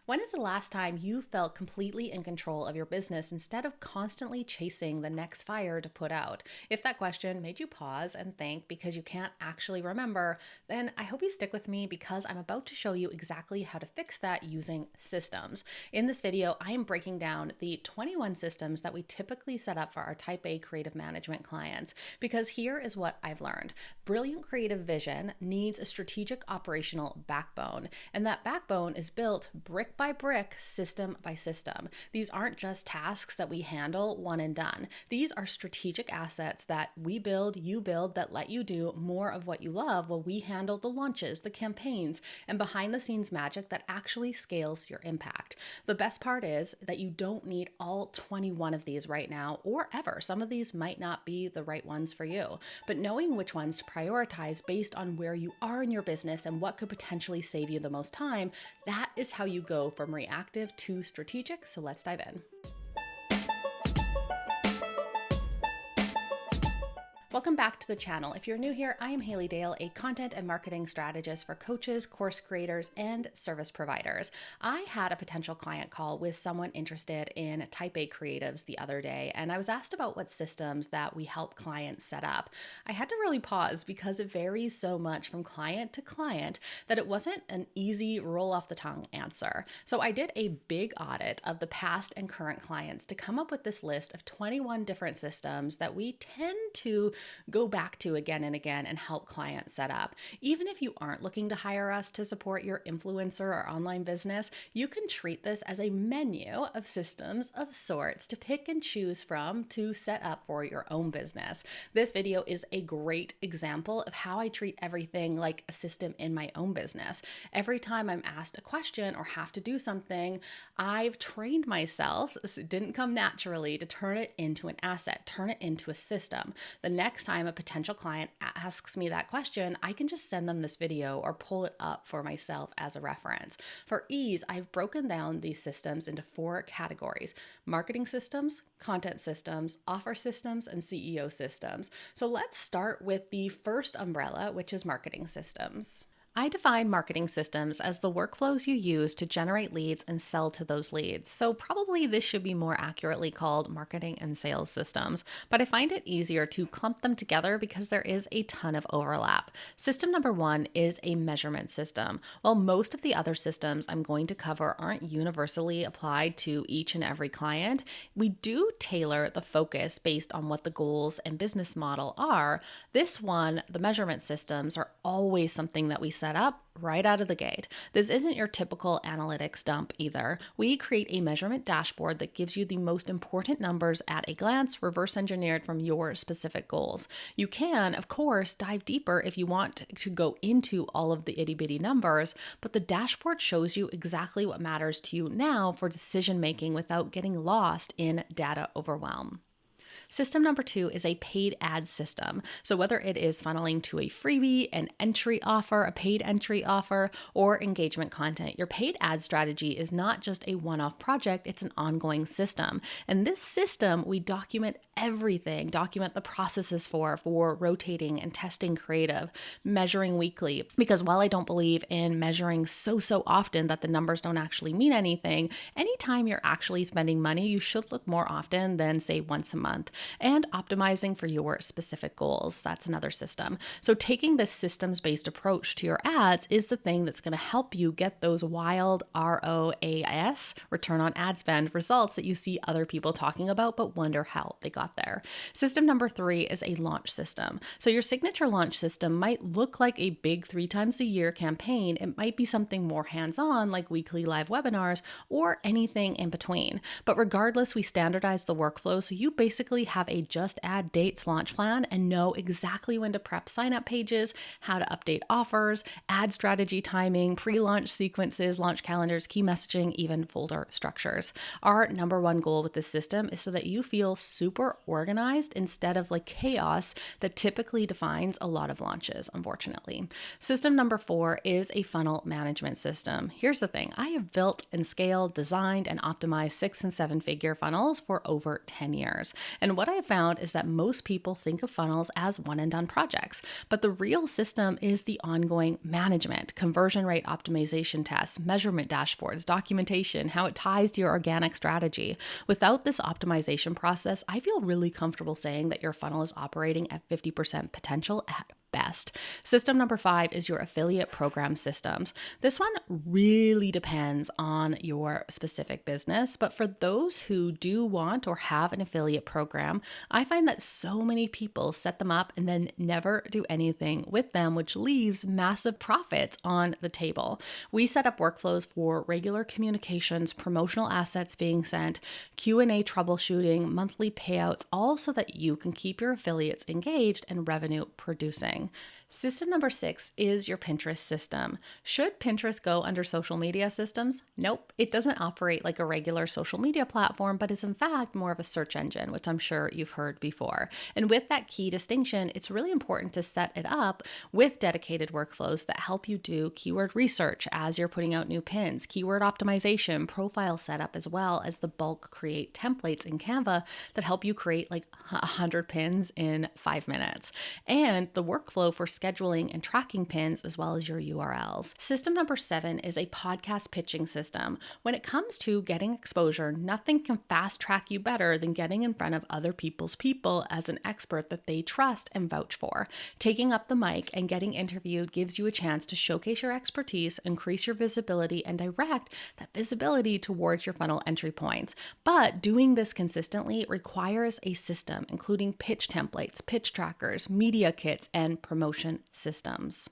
When is the last time you felt completely in control of your business instead of constantly chasing the next fire to put out? If that question made you pause and think because you can't actually remember, then I hope you stick with me because I'm about to show you exactly how to fix that using systems. In this video, I am breaking down the 21 systems that we typically set up for our Type A creative management clients, because here is what I've learned. Brilliant creative vision needs a strategic operational backbone, and that backbone is built brick by brick, system by system. These aren't just tasks that we handle one and done. These are strategic assets that we build, you build, that let you do more of what you love while we handle the launches, the campaigns, and behind the scenes magic that actually scales your impact. The best part is that you don't need all 21 of these right now or ever. Some of these might not be the right ones for you, but knowing which ones to prioritize based on where you are in your business and what could potentially save you the most time, that is how you go from reactive to strategic. So let's dive in. Welcome back to the channel. If you're new here, I am Haley Dale, a content and marketing strategist for coaches, course creators, and service providers. I had a potential client call with someone interested in Type A creatives the other day, and I was asked about what systems that we help clients set up. I had to really pause because it varies so much from client to client that it wasn't an easy roll off the tongue answer. So I did a big audit of the past and current clients to come up with this list of 21 different systems that we tend to go back to again and again and help clients set up. Even if you aren't looking to hire us to support your influencer or online business, you can treat this as a menu of systems of sorts to pick and choose from to set up for your own business. This video is a great example of how I treat everything like a system in my own business. Every time I'm asked a question or have to do something, I've trained myself, it didn't come naturally, to turn it into an asset, turn it into a system. The next time a potential client asks me that question, I can just send them this video or pull it up for myself as a reference. For ease, I've broken down these systems into 4 categories: marketing systems, content systems, offer systems, and CEO systems. So let's start with the first umbrella, which is marketing systems. I define marketing systems as the workflows you use to generate leads and sell to those leads. So probably this should be more accurately called marketing and sales systems, but I find it easier to clump them together because there is a ton of overlap. System number 1 is a measurement system. While most of the other systems I'm going to cover aren't universally applied to each and every client, we do tailor the focus based on what the goals and business model are. This one, the measurement systems, are always something that we set up right out of the gate. This isn't your typical analytics dump either. We create a measurement dashboard that gives you the most important numbers at a glance, reverse engineered from your specific goals. You can, of course, dive deeper if you want to go into all of the itty bitty numbers, but the dashboard shows you exactly what matters to you now for decision making without getting lost in data overwhelm. System number 2 is a paid ad system. So whether it is funneling to a freebie, an entry offer, a paid entry offer, or engagement content, your paid ad strategy is not just a one-off project, it's an ongoing system. And this system, we document everything, document the processes for rotating and testing creative, measuring weekly. Because while I don't believe in measuring so often that the numbers don't actually mean anything, anytime you're actually spending money, you should look more often than, say, once a month. And optimizing for your specific goals. That's another system. So taking this systems-based approach to your ads is the thing that's going to help you get those wild ROAS, return on ad spend, results that you see other people talking about but wonder how they got there. System number 3 is a launch system. So your signature launch system might look like a big 3 times a year campaign. It might be something more hands-on like weekly live webinars or anything in between. But regardless, we standardize the workflow so you basically have a just add dates launch plan and know exactly when to prep sign-up pages, how to update offers, ad strategy timing, pre-launch sequences, launch calendars, key messaging, even folder structures. Our number 1 goal with this system is so that you feel super organized instead of like chaos that typically defines a lot of launches, unfortunately. System number 4 is a funnel management system. Here's the thing. I have built and scaled, designed, and optimized 6- and 7-figure funnels for over 10 years. And And what I have found is that most people think of funnels as one and done projects, but the real system is the ongoing management, conversion rate optimization tests, measurement dashboards, documentation, how it ties to your organic strategy. Without this optimization process, I feel really comfortable saying that your funnel is operating at 50% potential at best. System number 5 is your affiliate program systems. This one really depends on your specific business, but for those who do want or have an affiliate program, I find that so many people set them up and then never do anything with them, which leaves massive profits on the table. We set up workflows for regular communications, promotional assets being sent, Q&A troubleshooting, monthly payouts, all so that you can keep your affiliates engaged and revenue producing. System number 6 is your Pinterest system. Should Pinterest go under social media systems? Nope. It doesn't operate like a regular social media platform, but is in fact more of a search engine, which I'm sure you've heard before. And with that key distinction, it's really important to set it up with dedicated workflows that help you do keyword research as you're putting out new pins, keyword optimization, profile setup, as well as the bulk create templates in Canva that help you create like 100 pins in 5 minutes. And the workflow for scheduling and tracking pins, as well as your URLs. System number 7 is a podcast pitching system. When it comes to getting exposure, nothing can fast track you better than getting in front of other people's people as an expert that they trust and vouch for. Taking up the mic and getting interviewed gives you a chance to showcase your expertise, increase your visibility, and direct that visibility towards your funnel entry points. But doing this consistently requires a system, including pitch templates, pitch trackers, media kits, and promotion systems.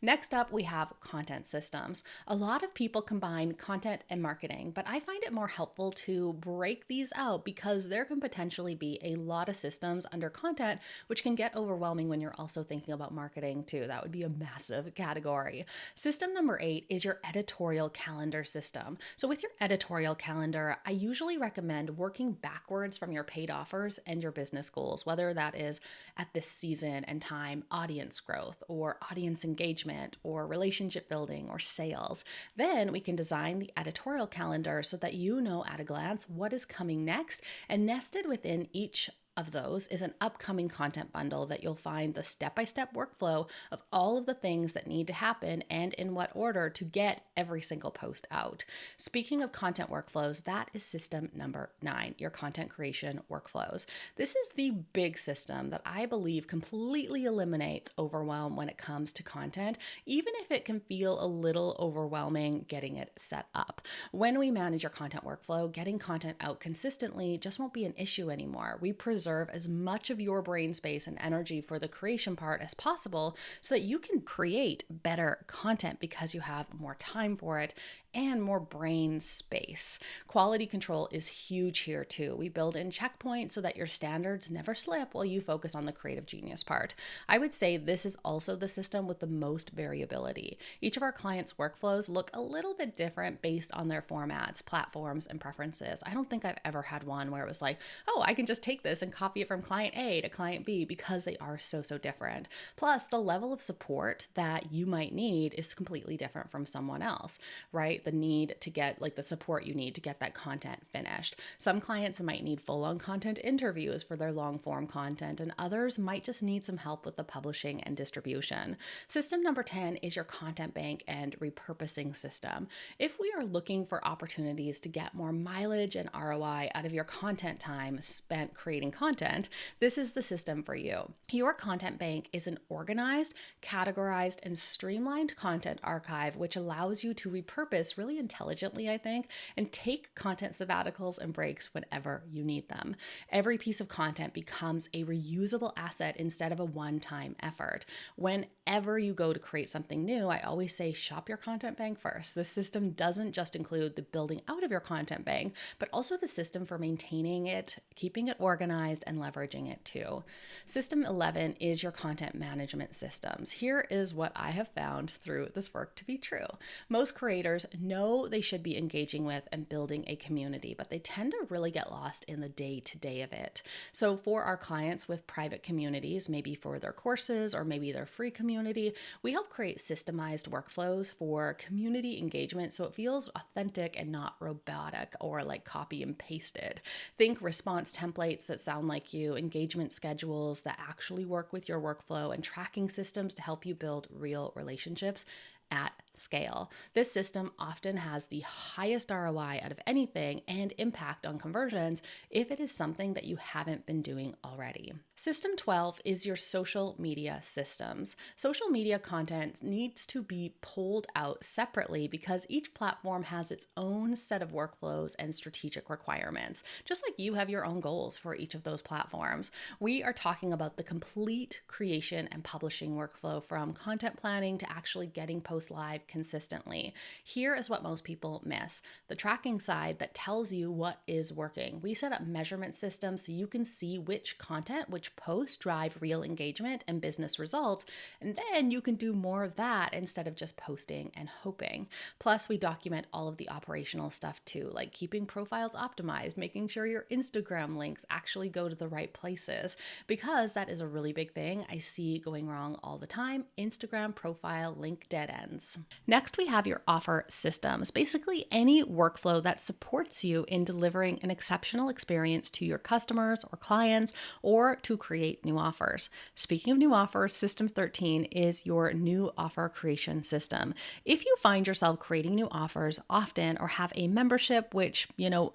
Next up, we have content systems. A lot of people combine content and marketing, but I find it more helpful to break these out because there can potentially be a lot of systems under content, which can get overwhelming when you're also thinking about marketing too. That would be a massive category. System number 8 is your editorial calendar system. So with your editorial calendar, I usually recommend working backwards from your paid offers and your business goals, whether that is at this season and time, audience growth or audience engagement, or relationship building or sales. Then we can design the editorial calendar so that you know at a glance what is coming next, and nested within each of those is an upcoming content bundle that you'll find the step-by-step workflow of all of the things that need to happen and in what order to get every single post out. Speaking of content workflows, that is system number 9, your content creation workflows. This is the big system that I believe completely eliminates overwhelm when it comes to content, even if it can feel a little overwhelming getting it set up. When we manage your content workflow, getting content out consistently just won't be an issue anymore. We preserve as much of your brain space and energy for the creation part as possible so that you can create better content because you have more time for it and more brain space. Quality control is huge here too. We build in checkpoints so that your standards never slip while you focus on the creative genius part. I would say this is also the system with the most variability. Each of our clients' workflows look a little bit different based on their formats, platforms, and preferences. I don't think I've ever had one where it was like, oh, I can just take this and copy it from client A to client B, because they are so different. Plus, the level of support that you might need is completely different from someone else, right? The need to get like the support you need to get that content finished. Some clients might need full-on content interviews for their long form content, and others might just need some help with the publishing and distribution. System number 10 is your content bank and repurposing system. If we are looking for opportunities to get more mileage and ROI out of your content time spent creating content, this is the system for you. Your content bank is an organized, categorized, and streamlined content archive, which allows you to repurpose really intelligently, I think, and take content sabbaticals and breaks whenever you need them. Every piece of content becomes a reusable asset instead of a one-time effort. Whenever you go to create something new, I always say shop your content bank first. This system doesn't just include the building out of your content bank, but also the system for maintaining it, keeping it organized, and leveraging it too. System 11 is your content management systems. Here is what I have found through this work to be true. Most creators know they should be engaging with and building a community, but they tend to really get lost in the day-to-day of it. So for our clients with private communities, maybe for their courses or maybe their free community, we help create systemized workflows for community engagement so it feels authentic and not robotic or like copy and pasted. Think response templates that sound like you, engagement schedules that actually work with your workflow, and tracking systems to help you build real relationships at scale. This system often has the highest ROI out of anything and impact on conversions if it is something that you haven't been doing already. System 12 is your social media systems. Social media content needs to be pulled out separately because each platform has its own set of workflows and strategic requirements, just like you have your own goals for each of those platforms. We are talking about the complete creation and publishing workflow, from content planning to actually getting posts live consistently. Here is what most people miss: the tracking side that tells you what is working. We set up measurement systems so you can see which content, which posts drive real engagement and business results, and then you can do more of that instead of just posting and hoping. Plus, we document all of the operational stuff too, like keeping profiles optimized, making sure your Instagram links actually go to the right places, because that is a really big thing I see going wrong all the time: Instagram profile link dead ends. Next, we have your offer systems, basically any workflow that supports you in delivering an exceptional experience to your customers or clients, or to create new offers. Speaking of new offers, System 13 is your new offer creation system. If you find yourself creating new offers often or have a membership, which,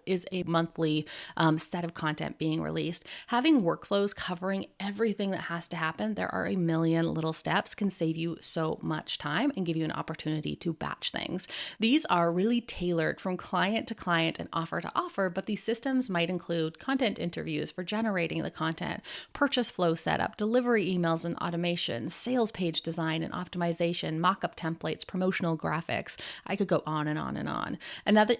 is a monthly set of content being released, having workflows covering everything that has to happen, there are a million little steps, can save you so much time and give you an opportunity to batch things. These are really tailored from client to client and offer to offer, but these systems might include content interviews for generating the content, purchase flow setup, delivery emails and automations, sales page design and optimization, mock-up templates, promotional graphics. I could go on and on and on.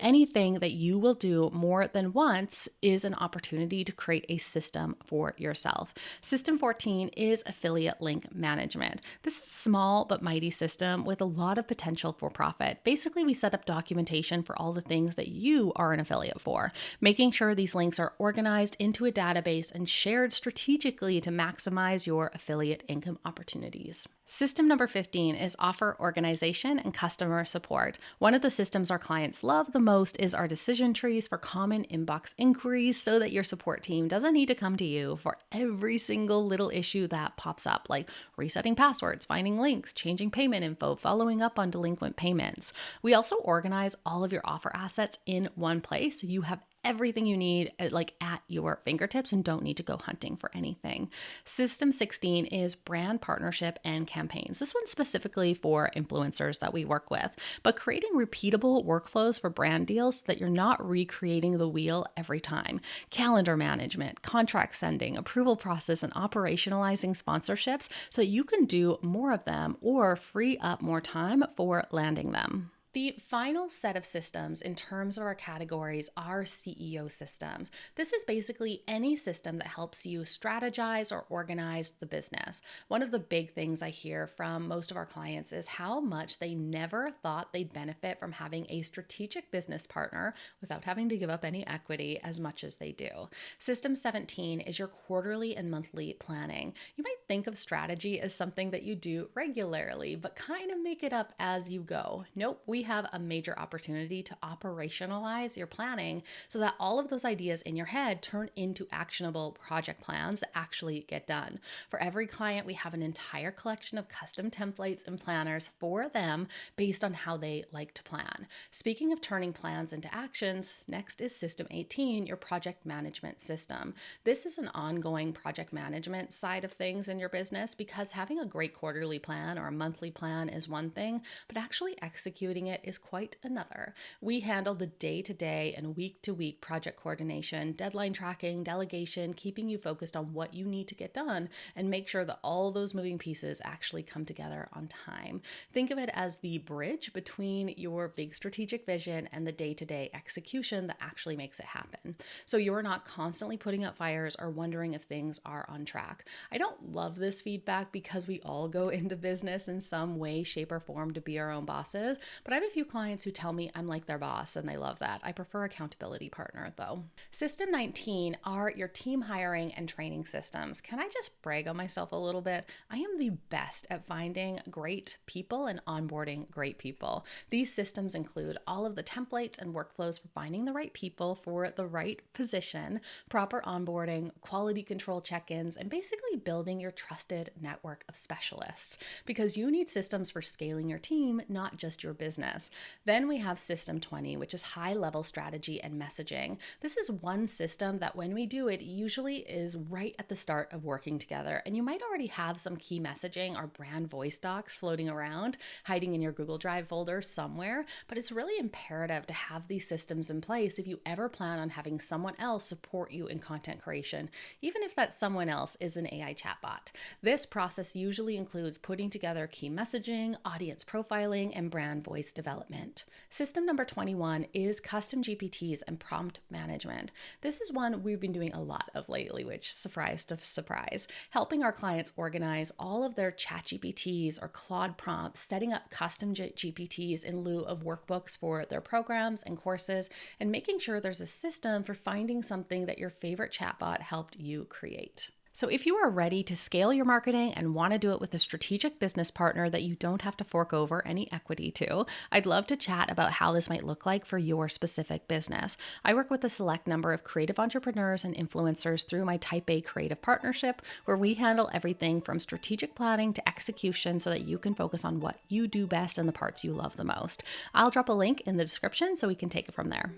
Anything that you will do more than once is an opportunity to create a system for yourself. System 14 is affiliate link management. This is a small but mighty system with a lot of potential for profit. Basically, we set up documentation for all the things that you are an affiliate for, making sure these links are organized into a database and shared strategically to maximize your affiliate income opportunities. System number 15 is offer organization and customer support. One of the systems our clients love the most is our decision trees for common inbox inquiries, so that your support team doesn't need to come to you for every single little issue that pops up, like resetting passwords, finding links, changing payment info, following up on delinquent payments. We also organize all of your offer assets in one place, so you have everything you need at your fingertips and don't need to go hunting for anything. System 16 is brand partnership and campaigns. This one's specifically for influencers that we work with, but creating repeatable workflows for brand deals so that you're not recreating the wheel every time. Calendar management, contract sending, approval process, and operationalizing sponsorships so that you can do more of them or free up more time for landing them. The final set of systems in terms of our categories are CEO systems. This is basically any system that helps you strategize or organize the business. One of the big things I hear from most of our clients is how much they never thought they'd benefit from having a strategic business partner without having to give up any equity as much as they do. System 17 is your quarterly and monthly planning. You might think of strategy as something that you do regularly, but kind of make it up as you go. Nope, we have a major opportunity to operationalize your planning so that all of those ideas in your head turn into actionable project plans that actually get done. For every client, we have an entire collection of custom templates and planners for them based on how they like to plan. Speaking of turning plans into actions, next is System 18, your project management system. This is an ongoing project management side of things in your business, because having a great quarterly plan or a monthly plan is one thing, but actually executing it is quite another. We handle the day-to-day and week-to-week project coordination, deadline tracking, delegation, keeping you focused on what you need to get done, and make sure that all those moving pieces actually come together on time. Think of it as the bridge between your big strategic vision and the day-to-day execution that actually makes it happen. So you're not constantly putting out fires or wondering if things are on track. I don't love this feedback because we all go into business in some way, shape, or form to be our own bosses, but I've a few clients who tell me I'm like their boss and they love that. I prefer accountability partner though. System 19 are your team hiring and training systems. Can I just brag on myself a little bit? I am the best at finding great people and onboarding great people. These systems include all of the templates and workflows for finding the right people for the right position, proper onboarding, quality control check-ins, and basically building your trusted network of specialists, because you need systems for scaling your team, not just your business. Then we have System 20, which is high-level strategy and messaging. This is one system that when we do it, usually is right at the start of working together. And you might already have some key messaging or brand voice docs floating around, hiding in your Google Drive folder somewhere, but it's really imperative to have these systems in place if you ever plan on having someone else support you in content creation, even if that someone else is an AI chatbot. This process usually includes putting together key messaging, audience profiling, and brand voice development. System number 21 is custom GPTs and prompt management. This is one we've been doing a lot of lately, which surprise to surprise, helping our clients organize all of their chat GPTs or Claude prompts, setting up custom GPTs in lieu of workbooks for their programs and courses, and making sure there's a system for finding something that your favorite chatbot helped you create. So if you are ready to scale your marketing and want to do it with a strategic business partner that you don't have to fork over any equity to, I'd love to chat about how this might look like for your specific business. I work with a select number of creative entrepreneurs and influencers through my Type A creative partnership, where we handle everything from strategic planning to execution so that you can focus on what you do best and the parts you love the most. I'll drop a link in the description so we can take it from there.